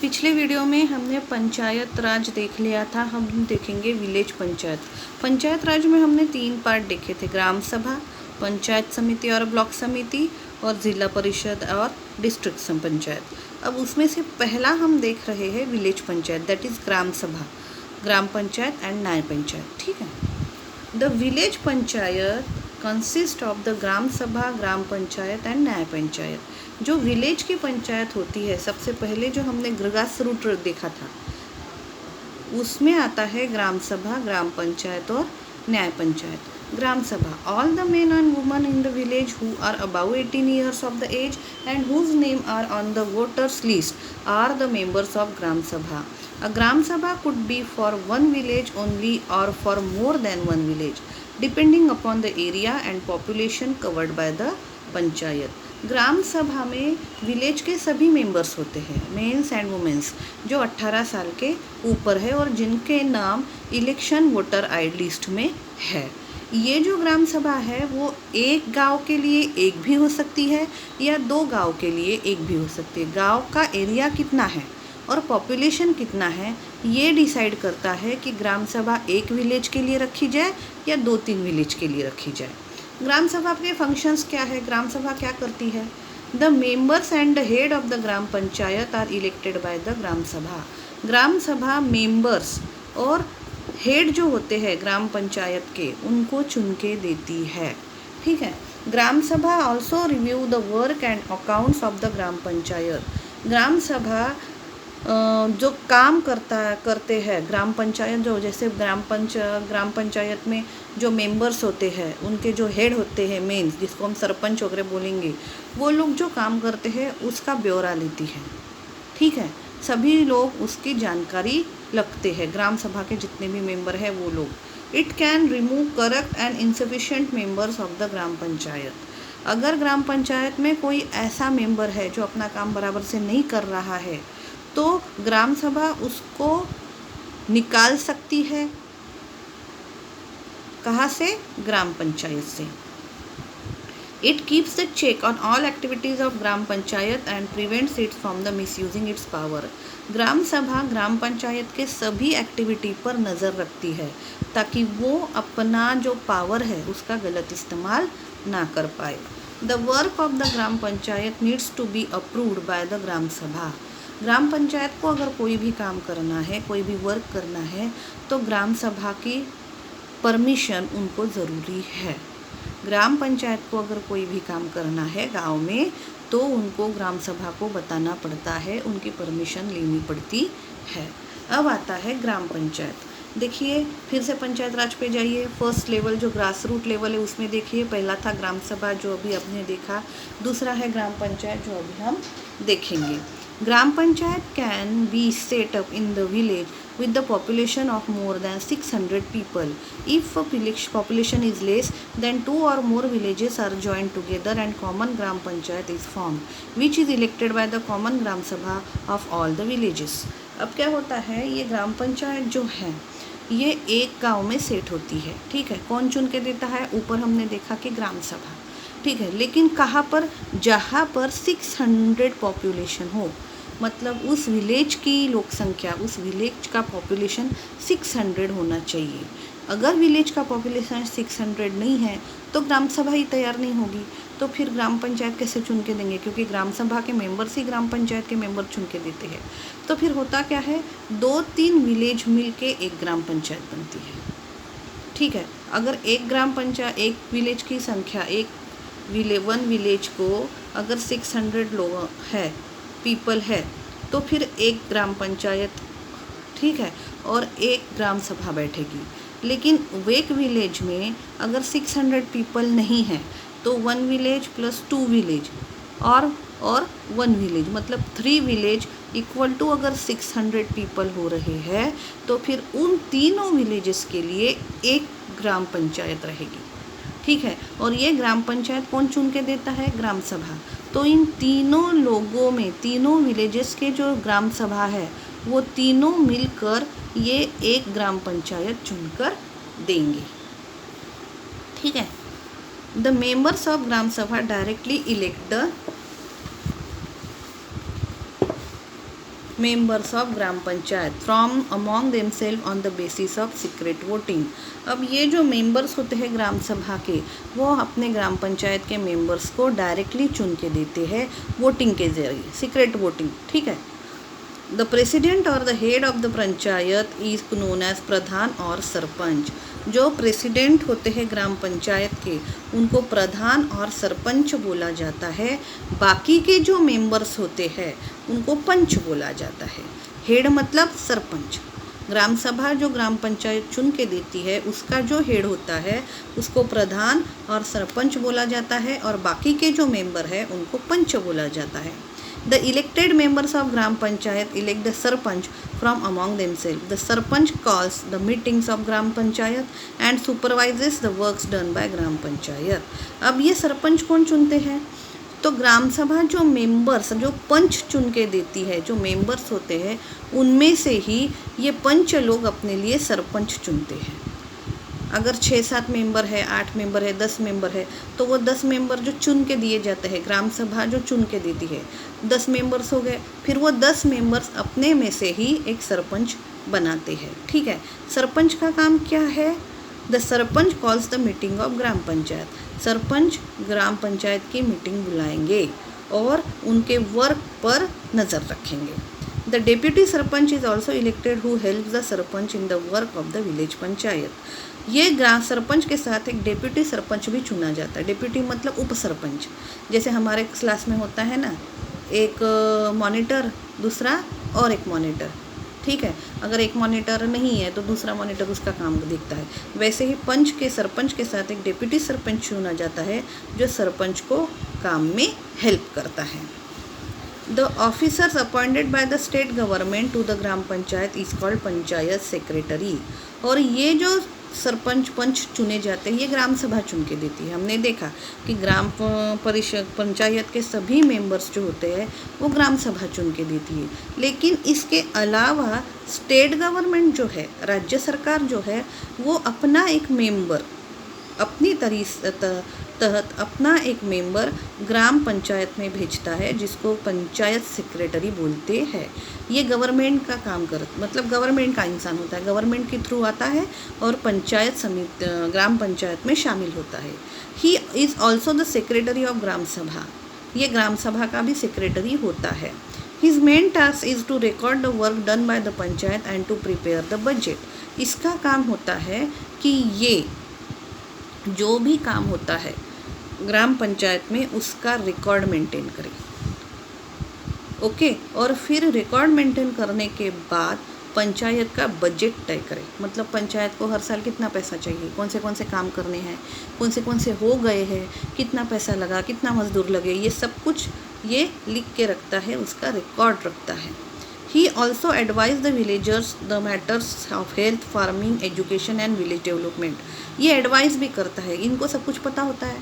पिछले वीडियो में हमने पंचायत राज देख लिया था, हम देखेंगे विलेज पंचायत। पंचायत राज में हमने 3 पार्ट देखे थे, ग्राम सभा, पंचायत समिति और ब्लॉक समिति, और जिला परिषद और डिस्ट्रिक्ट पंचायत। अब उसमें से पहला हम देख रहे हैं village panchayat, that is gram sabha, gram panchayat and nyaya panchayat. ठीक है, the village panchayat consist of the gram sabha, gram panchayat and nyaya panchayat. जो विलेज की पंचायत होती है, सबसे पहले जो हमने ग्रास रूट देखा था, उसमें आता है ग्राम सभा, ग्राम पंचायत और न्याय panchayat. Gram sabha, all the men and women in the village who are about 18 years of the age and whose name are on the voters list are the members of Gram Sabha. A Gram Sabha could be for one village only or for more than one village, depending upon the area and population covered by the panchayat. Gram sabha में village के सभी members होते हैं, mains and women's, जो 18 साल के ऊपर है और जिनके नाम इलेक्शन वोटर आईडी लिस्ट में है। ये जो ग्राम सभा है वो एक गांव के लिए एक भी हो सकती है या 2 गांव के लिए एक भी हो सकती है। गांव का एरिया कितना है और पॉपुलेशन कितना है, ये डिसाइड करता है कि ग्राम सभा एक विलेज के लिए रखी जाए या 2-3 विलेज के लिए रखी जाए। ग्राम सभा के फंक्शंस क्या है, ग्राम सभा क्या करती है? The members and the head of the gram panchayat are elected by the gram sabha. Gram सभा मेंबर्स और हेड जो होते हैं ग्राम पंचायत के, उनको चुन के देती है। ठीक है, gram sabha also review the work and accounts of the gram panchayat. Gram sabha जो काम करते हैं ग्राम पंचायत, जो जैसे ग्राम पंचायत में जो मेंबर्स होते हैं, उनके जो हेड होते हैं मेंस, जिसको हम सरपंच वगैरह बोलेंगे, वो लोग जो काम करते हैं उसका ब्यौरा लेती है। ठीक है, सभी लोग उसकी जानकारी रखते हैं, ग्राम सभा के जितने भी मेंबर हैं वो लोग। It can remove corrupt and insufficient members of the gram panchayat. अगर ग्राम पंचायत में कोई ऐसा मेंबर है जो अपना काम बराबर से नहीं कर रहा है, तो ग्राम सभा उसको निकाल सकती है। कहाँ से? ग्राम पंचायत से। It keeps the check on all activities of gram panchayat and prevents it from the misusing its power. Gram sabha gram panchayat के सभी एक्टिविटी पर नज़र रखती है ताकि वो अपना जो पावर है उसका गलत इस्तेमाल ना कर पाए। The work of the gram panchayat needs to be approved by the gram sabha. Gram panchayat को अगर कोई भी काम करना है, कोई भी वर्क करना है, तो ग्राम सभा की परमिशन उनको ज़रूरी है। ग्राम पंचायत को अगर कोई भी काम करना है गांव में, तो उनको ग्राम सभा को बताना पड़ता है, उनकी परमिशन लेनी पड़ती है। अब आता है ग्राम पंचायत। देखिए, फिर से पंचायत राज पे जाइए। फर्स्ट लेवल जो ग्रास रूट लेवल है उसमें देखिए, पहला था ग्राम सभा जो अभी आपने देखा, दूसरा है ग्राम पंचायत जो अभी हम देखेंगे। Gram panchayat can be set up in the village with the population of more than 600 people. If a population is less, then 2 or more villages are joined together and common gram panchayat is formed, which is elected by the common gram sabha of all the villages. अब क्या होता है, ये ग्राम पंचायत जो है ये एक गांव में सेट होती है। ठीक है, कौन चुन के देता है? ऊपर हमने देखा कि ग्राम सभा। ठीक है, लेकिन कहाँ पर? जहाँ पर 600 पॉपुलेशन हो, मतलब उस विलेज की लोक संख्या, उस विलेज का पॉपुलेशन 600 होना चाहिए। अगर विलेज का पॉपुलेशन 600 नहीं है तो ग्राम सभा ही तैयार नहीं होगी, तो फिर ग्राम पंचायत कैसे चुन के देंगे? क्योंकि ग्राम सभा के मेंबर्स ही ग्राम पंचायत के मेंबर चुन के देते हैं। तो फिर होता क्या है, 2-3 विलेज मिल के एक ग्राम पंचायत बनती है। ठीक है, अगर एक विलेज की संख्या, वन विलेज को अगर 600 लोग है, पीपल है, तो फिर एक ग्राम पंचायत, ठीक है, और एक ग्राम सभा बैठेगी। लेकिन एक विलेज में अगर 600 पीपल नहीं है, तो 1 विलेज प्लस 2 विलेज और 1 विलेज, मतलब 3 विलेज इक्वल टू अगर 600 पीपल हो रहे हैं, तो फिर उन तीनों विलेजेस के लिए एक ग्राम पंचायत रहेगी। ठीक है, और ये ग्राम पंचायत कौन चुन के देता है? ग्राम सभा। तो इन तीनों लोगों में, तीनों विलेजेस के जो ग्राम सभा है, वो तीनों मिलकर ये एक ग्राम पंचायत चुनकर देंगे। ठीक है, the members of gram sabha directly elect the members of gram panchayat from among themselves on the basis of secret voting. अब ये जो मेंबर्स होते हैं ग्राम सभा के, वो अपने ग्राम पंचायत के मेंबर्स को डायरेक्टली चुन के देते हैं वोटिंग के जरिए, सीक्रेट वोटिंग, ठीक है। द प्रेसिडेंट और the head of the panchayat is known as pradhan और सरपंच। जो प्रेसिडेंट होते हैं ग्राम पंचायत के, उनको प्रधान और सरपंच बोला जाता है। बाकी के जो मेंबर्स होते हैं उनको पंच बोला जाता है। हेड मतलब सरपंच। ग्राम सभा जो ग्राम पंचायत चुन के देती है, उसका जो हेड होता है उसको प्रधान और सरपंच बोला जाता है, और बाकी के जो मेंबर है उनको पंच बोला जाता है। The elected members of Gram Panchayat elect the Sarpanch from among themselves. The Sarpanch calls the meetings of Gram Panchayat and supervises the works done by Gram Panchayat. अब ये सरपंच कौन चुनते हैं? तो ग्राम सभा जो मेंबर्स, जो पंच चुन के देती है, जो मेंबर्स होते हैं, उनमें से ही ये पंच लोग अपने लिए सरपंच चुनते हैं। अगर 6-7 मेंबर है, 8 मेंबर है, 10 मेंबर है, तो वो 10 मेंबर जो चुन के दिए जाते हैं, ग्राम सभा जो चुन के देती है, 10 मेंबर्स हो गए, फिर वो 10 मेंबर्स अपने में से ही एक सरपंच बनाते हैं, ठीक है। सरपंच का काम क्या है? The sarpanch calls the meeting of gram panchayat. Sarpanch gram panchayat की मीटिंग बुलाएंगे और उनके वर्क पर नज़र रखेंगे। The deputy sarpanch is also elected who help the sarpanch in the work of the village panchayat. ये ग्राम सरपंच के साथ एक डेप्यूटी सरपंच भी चुना जाता है। डेप्यूटी मतलब उप सरपंच। जैसे हमारे क्लास में होता है ना, एक मॉनिटर, दूसरा और एक मॉनिटर, ठीक है। अगर एक मॉनिटर नहीं है तो दूसरा मॉनिटर उसका काम देखता है। वैसे ही पंच के सरपंच के साथ एक डेप्यूटी सरपंच चुना जाता है जो सरपंच को काम में हेल्प करता है। The officers appointed by the state government to the gram panchayat is called panchayat secretary. और ये जो सरपंच पंच चुने जाते हैं, ये ग्राम सभा चुन के देती है। हमने देखा कि ग्राम परिषद पंचायत के सभी मेंबर्स जो होते हैं वो ग्राम सभा चुन के देती है। लेकिन इसके अलावा स्टेट गवर्नमेंट जो है, राज्य सरकार जो है, वो अपना एक मेंबर अपनी तहत अपना एक मेंबर ग्राम पंचायत में भेजता है, जिसको पंचायत सेक्रेटरी बोलते हैं। ये गवर्नमेंट का काम मतलब गवर्नमेंट का इंसान होता है, गवर्नमेंट के थ्रू आता है और पंचायत समिति ग्राम पंचायत में शामिल होता है। He is also the secretary of gram sabha. ये ग्राम सभा का भी सेक्रेटरी होता है। His main task is to record the work done by the panchayat and to prepare the budget. इसका काम होता है कि ये जो भी काम होता है ग्राम पंचायत में उसका रिकॉर्ड मेंटेन करें, ओके। और फिर रिकॉर्ड मेंटेन करने के बाद पंचायत का बजट तय करें। मतलब पंचायत को हर साल कितना पैसा चाहिए, कौन से काम करने हैं, कौन से हो गए हैं, कितना पैसा लगा, कितना मजदूर लगे, ये सब कुछ ये लिख के रखता है, उसका रिकॉर्ड रखता है। He also advise the villagers the matters of health, farming, education and village development. ये एडवाइस भी करता है। इनको सब कुछ पता होता है,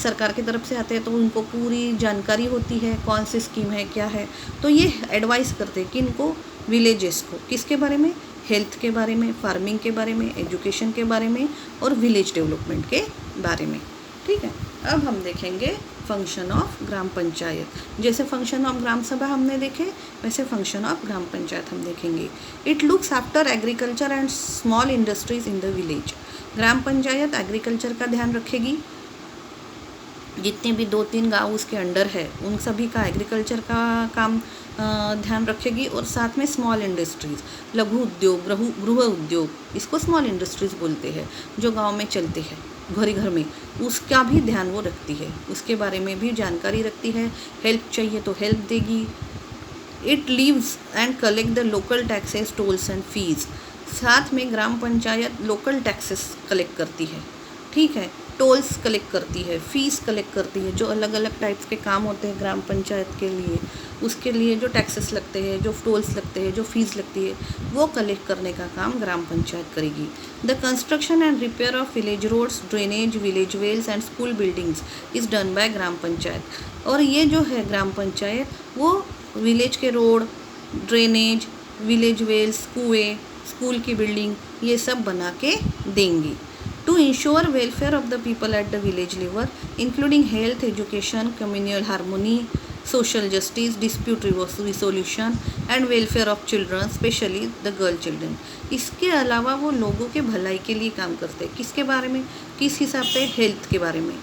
सरकार की तरफ से आते हैं तो उनको पूरी जानकारी होती है कौन सी स्कीम है, क्या है। तो ये एडवाइस करते हैं कि इनको विलेजेस को किसके बारे में, हेल्थ के बारे में, फार्मिंग के बारे में, एजुकेशन के बारे में और विलेज डेवलपमेंट के बारे में, ठीक है। अब हम देखेंगे फंक्शन ऑफ ग्राम पंचायत। जैसे फंक्शन ऑफ ग्राम सभा हमने देखे, वैसे फंक्शन ऑफ ग्राम पंचायत हम देखेंगे। It looks after agriculture and small industries in the village. Gram panchayat agriculture का ध्यान रखेगी। जितने भी 2-3 गांव उसके अंडर है उन सभी का एग्रीकल्चर का काम ध्यान रखेगी। और साथ में स्मॉल इंडस्ट्रीज़, लघु उद्योग, गृह उद्योग, इसको स्मॉल इंडस्ट्रीज़ बोलते हैं, जो गांव में चलते हैं घर में, उसका भी ध्यान वो रखती है, उसके बारे में भी जानकारी रखती है। हेल्प चाहिए तो हेल्प देगी। It levies and collect the local taxes, tolls and fees. साथ में gram panchayat local taxes collect करती है, ठीक है, टोल्स कलेक्ट करती है, फ़ीस कलेक्ट करती है। जो अलग अलग टाइप्स के काम होते हैं ग्राम पंचायत के लिए, उसके लिए जो टैक्सेस लगते हैं, जो टोल्स लगते हैं, जो फीस लगती है, वो कलेक्ट करने का काम ग्राम पंचायत करेगी। The construction and repair of village roads, drainage, village wells and school buildings is done by gram panchayat. और ये जो है ग्राम पंचायत, वो विलेज के रोड, ड्रेनेज, विलेज वेल्स, कुएँ, स्कूल की बिल्डिंग, ये सब बना के देंगी। To ensure welfare of the people at the village level, including health, education, communal harmony, social justice, dispute resolution and welfare of children, especially the girl children. इसके अलावा वो लोगों के भलाई के लिए काम करते हैं। किसके बारे में, किस हिसाब से, हेल्थ के बारे में,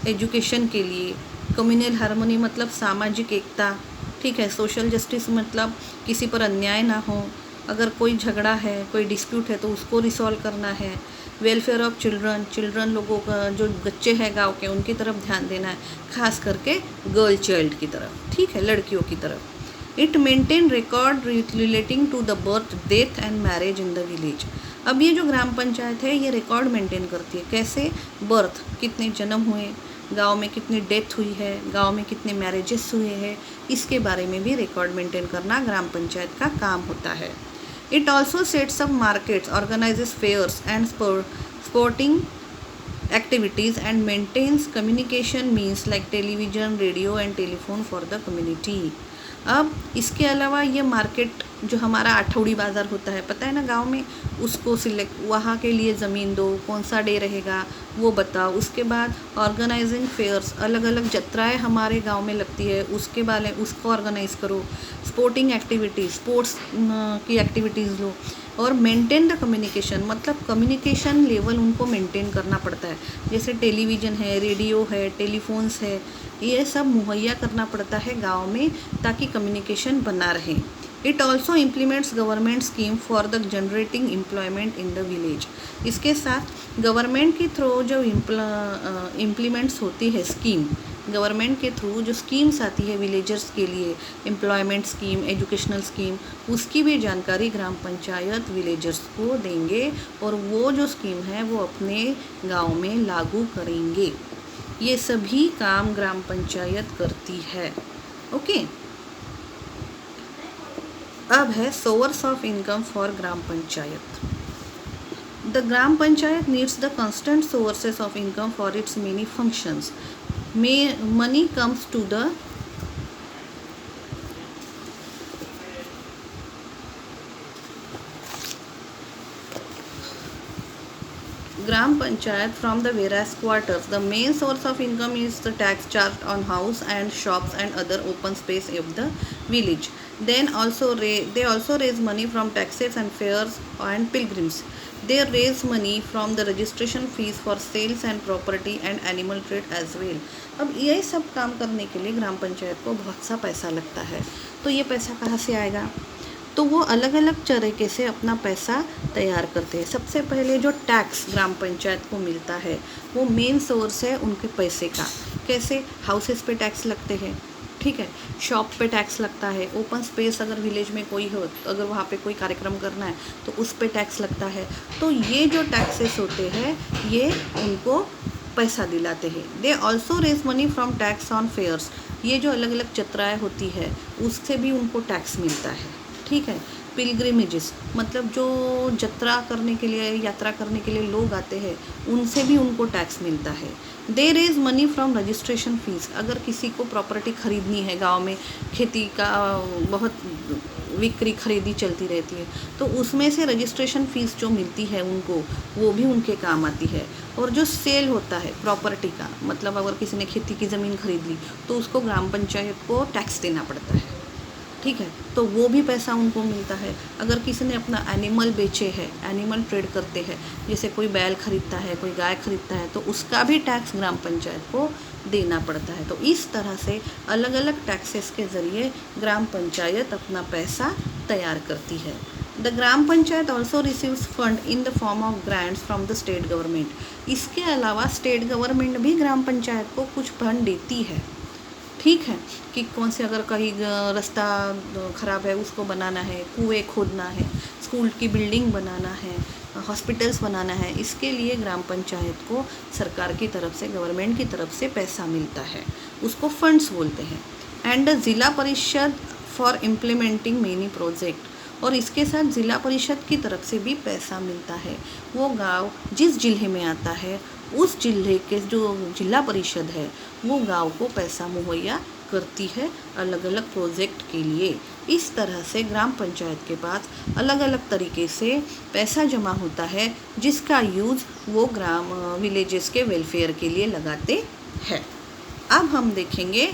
एजुकेशन के लिए, कम्युनल हार्मनी मतलब सामाजिक एकता, ठीक है, सोशल जस्टिस मतलब किसी पर अन्याय ना हो, अगर कोई झगड़ा है, कोई डिस्प्यूट है तो उसको रिसॉल्व करना है, वेलफेयर ऑफ चिल्ड्रन, चिल्ड्रन लोगों का जो बच्चे हैं गांव के उनकी तरफ ध्यान देना है, खास करके गर्ल चाइल्ड की तरफ, ठीक है, लड़कियों की तरफ। It maintain record relating to the birth, death and marriage in the village. अब ये जो ग्राम पंचायत है ये रिकॉर्ड मेंटेन करती है। कैसे, बर्थ, कितने जन्म हुए, गांव में कितनी डेथ हुई है, गांव में कितने मैरिजेस हुए हैं, इसके बारे में भी रिकॉर्ड मेंटेन करना ग्राम पंचायत का काम होता है। It also sets up markets, organises fairs and sporting activities and maintains communication means like television, radio and telephone for the community। अब इसके अलावा ये मार्केट जो हमारा आठौड़ी बाज़ार होता है, पता है ना गांव में, उसको सिलेक्ट, वहाँ के लिए ज़मीन दो, कौन सा डे रहेगा वो बताओ। उसके बाद ऑर्गेनाइजिंग फेयर्स, अलग अलग जत्राएँ हमारे गांव में लगती है, उसके बारे उसको ऑर्गेनाइज़ करो। स्पोर्टिंग एक्टिविटीज़, स्पोर्ट्स की एक्टिविटीज़ लो। और मेंटेन द कम्युनिकेशन मतलब कम्युनिकेशन लेवल उनको मेंटेन करना पड़ता है, जैसे टेलीविज़न है, रेडियो है, टेलीफोन्स है, ये सब मुहैया करना पड़ता है गांव में ताकि कम्युनिकेशन बना रहे। It also implements government scheme for the generating employment in the village. इसके साथ गवर्नमेंट के थ्रू जो इम्प्लीमेंट्स होती है स्कीम, गवर्नमेंट के थ्रू जो स्कीम्स आती है विलेजर्स के लिए, एम्प्लॉयमेंट स्कीम, एजुकेशनल स्कीम, उसकी भी जानकारी ग्राम पंचायत विलेजर्स को देंगे और वो जो स्कीम है वो अपने गांव में लागू करेंगे। ये सभी काम ग्राम पंचायत करती है। ओके, अब है source of income for gram panchayat. The gram panchayat needs the constant sources of income for its many functions. Money comes to the Gram Panchayat from the various quarters. The main source of income is the tax charged on house and shops and other open space of the village. Then they also raise money from taxes and fairs and pilgrims. They raise money from the registration fees for sales and property and animal trade as well. अब यही सब काम करने के लिए ग्राम पंचायत को बहुत सा पैसा लगता है। तो ये पैसा कहाँ से आएगा? तो वो अलग अलग तरीके से अपना पैसा तैयार करते हैं। सबसे पहले जो टैक्स ग्राम पंचायत को मिलता है वो मेन सोर्स है उनके पैसे का। कैसे? हाउसेस पे टैक्स लगते हैं, ठीक है, शॉप पे टैक्स लगता है, ओपन स्पेस अगर विलेज में कोई हो तो अगर वहाँ पे कोई कार्यक्रम करना है तो उस पे टैक्स लगता है। तो ये जो टैक्सेस होते हैं ये उनको पैसा दिलाते हैं। They also raise money from tax on fairs. ये जो अलग अलग जत्राएँ होती है उससे भी उनको टैक्स मिलता है, ठीक है। पिलग्रिमेजेस मतलब जो जत्रा करने के लिए, यात्रा करने के लिए लोग आते हैं उनसे भी उनको टैक्स मिलता है। They raise money from registration fees. अगर किसी को प्रॉपर्टी ख़रीदनी है, गांव में खेती का बहुत बिक्री खरीदी चलती रहती है तो उसमें से रजिस्ट्रेशन फ़ीस जो मिलती है उनको, वो भी उनके काम आती है। और जो सेल होता है प्रॉपर्टी का, मतलब अगर किसी ने खेती की ज़मीन खरीद ली तो उसको ग्राम पंचायत को टैक्स देना पड़ता है, ठीक है, तो वो भी पैसा उनको मिलता है। अगर किसी ने अपना एनिमल बेचे है, एनिमल ट्रेड करते हैं, जैसे कोई बैल खरीदता है, कोई गाय खरीदता है, तो उसका भी टैक्स ग्राम पंचायत को देना पड़ता है। तो इस तरह से अलग अलग टैक्सेस के ज़रिए ग्राम पंचायत अपना पैसा तैयार करती है। The gram panchayat also receives fund in the form of grants from the state government. इसके अलावा स्टेट गवर्नमेंट भी ग्राम पंचायत को कुछ फंड देती है, ठीक है, कि कौन से अगर कहीं रास्ता ख़राब है उसको बनाना है, कुएँ खोदना है, स्कूल की बिल्डिंग बनाना है, हॉस्पिटल्स बनाना है, इसके लिए ग्राम पंचायत को सरकार की तरफ से, गवर्नमेंट की तरफ से पैसा मिलता है, उसको फंड्स बोलते हैं। एंड ज़िला परिषद फॉर इम्प्लीमेंटिंग मेनी प्रोजेक्ट। और इसके साथ ज़िला परिषद की तरफ से भी पैसा मिलता है। वो गांव जिस जिले में आता है उस जिले के जो जिला परिषद है वो गांव को पैसा मुहैया करती है अलग अलग प्रोजेक्ट के लिए। इस तरह से ग्राम पंचायत के पास अलग अलग तरीके से पैसा जमा होता है जिसका यूज़ वो ग्राम विलेजेस के वेलफेयर के लिए लगाते हैं। अब हम देखेंगे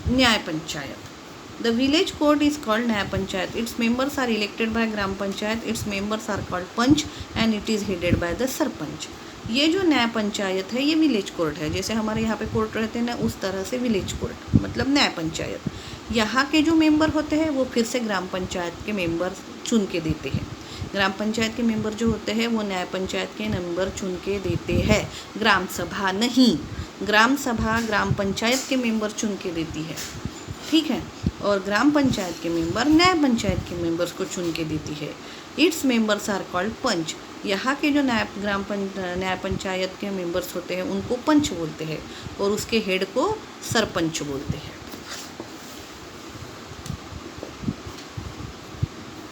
न्याय panchayat. The village court is called Nyaya Panchayat. Its members are elected by Gram Panchayat. Its members are called Panch and it is headed by the Sarpanch. ये जो न्याय पंचायत है ये विलेज कोर्ट है. जैसे हमारे यहाँ पे कोर्ट रहते हैं ना, उस तरह से विलेज कोर्ट मतलब न्याय पंचायत. यहाँ के जो मेंबर होते हैं वो फिर से ग्राम पंचायत के मेंबर चुन के देते हैं. ग्राम पंचायत के मेंबर जो होते हैं वो न्याय पंचायत के मेंबर चुन के देते हैं, ग्राम सभा नहीं. ग्राम सभा ग्राम पंचायत के मेंबर चुन के देती है, ठीक है, और ग्राम पंचायत के मेंबर न्याय पंचायत के मेंबर्स को चुन के देती है. इट्स मेंबर्स आर कॉल्ड पंच. यहाँ के जो न्याय पंचायत के मेंबर्स होते हैं उनको पंच बोलते हैं और उसके हेड को सरपंच बोलते हैं.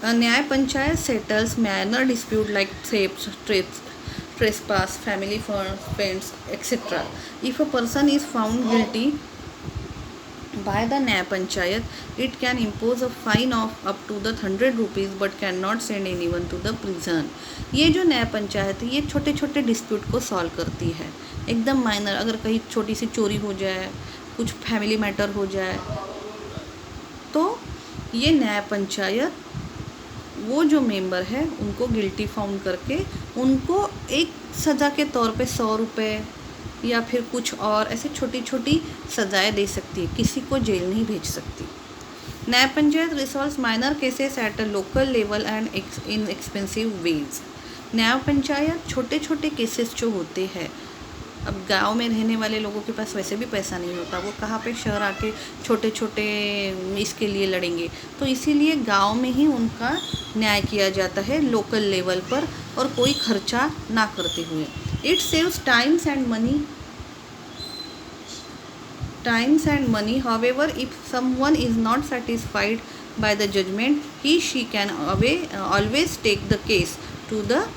A न्याय panchayat settles minor dispute like thefts, trespass, family feuds, etc. If a person is found guilty by the Nyaya Panchayat, it can impose a fine of up to the 100 rupees but cannot send anyone to the prison. ये जो न्याय पंचायत है ये छोटे छोटे dispute को solve करती है, एकदम माइनर. अगर कहीं छोटी सी चोरी हो जाए, कुछ फैमिली मैटर हो जाए, तो ये न्याय पंचायत वो जो मेंबर है उनको गिल्टी फाउंड करके उनको एक सज़ा के तौर पे 100 रुपये या फिर कुछ और ऐसे छोटी छोटी सज़ाएँ दे सकती है, किसी को जेल नहीं भेज सकती. Nyaya panchayat resolves minor cases at a local level and inexpensive ways. Nyaya panchayat छोटे छोटे केसेस जो होते हैं, अब गांव में रहने वाले लोगों के पास वैसे भी पैसा नहीं होता, वो कहाँ पे शहर आके छोटे छोटे इसके लिए लड़ेंगे, तो इसीलिए गांव में ही उनका न्याय किया जाता है लोकल लेवल पर और कोई खर्चा ना करते हुए. It saves times and money. However if someone is not satisfied by the judgement, he she can always take the case to the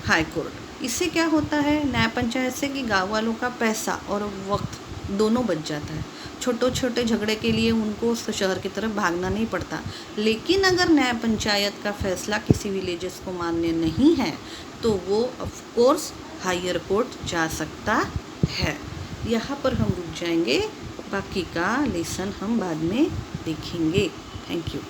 high court. इससे क्या होता है न्याय पंचायत से कि गाँव वालों का पैसा और वक्त दोनों बच जाता है. छोटे छोटे झगड़े के लिए उनको शहर की तरफ भागना नहीं पड़ता. लेकिन अगर न्याय पंचायत का फैसला किसी विलेजेस को मान्य नहीं है तो वो ऑफ कोर्स हायर कोर्ट जा सकता है. यहाँ पर हम रुक जाएंगे, बाकी का लेसन हम बाद में देखेंगे. Thank you.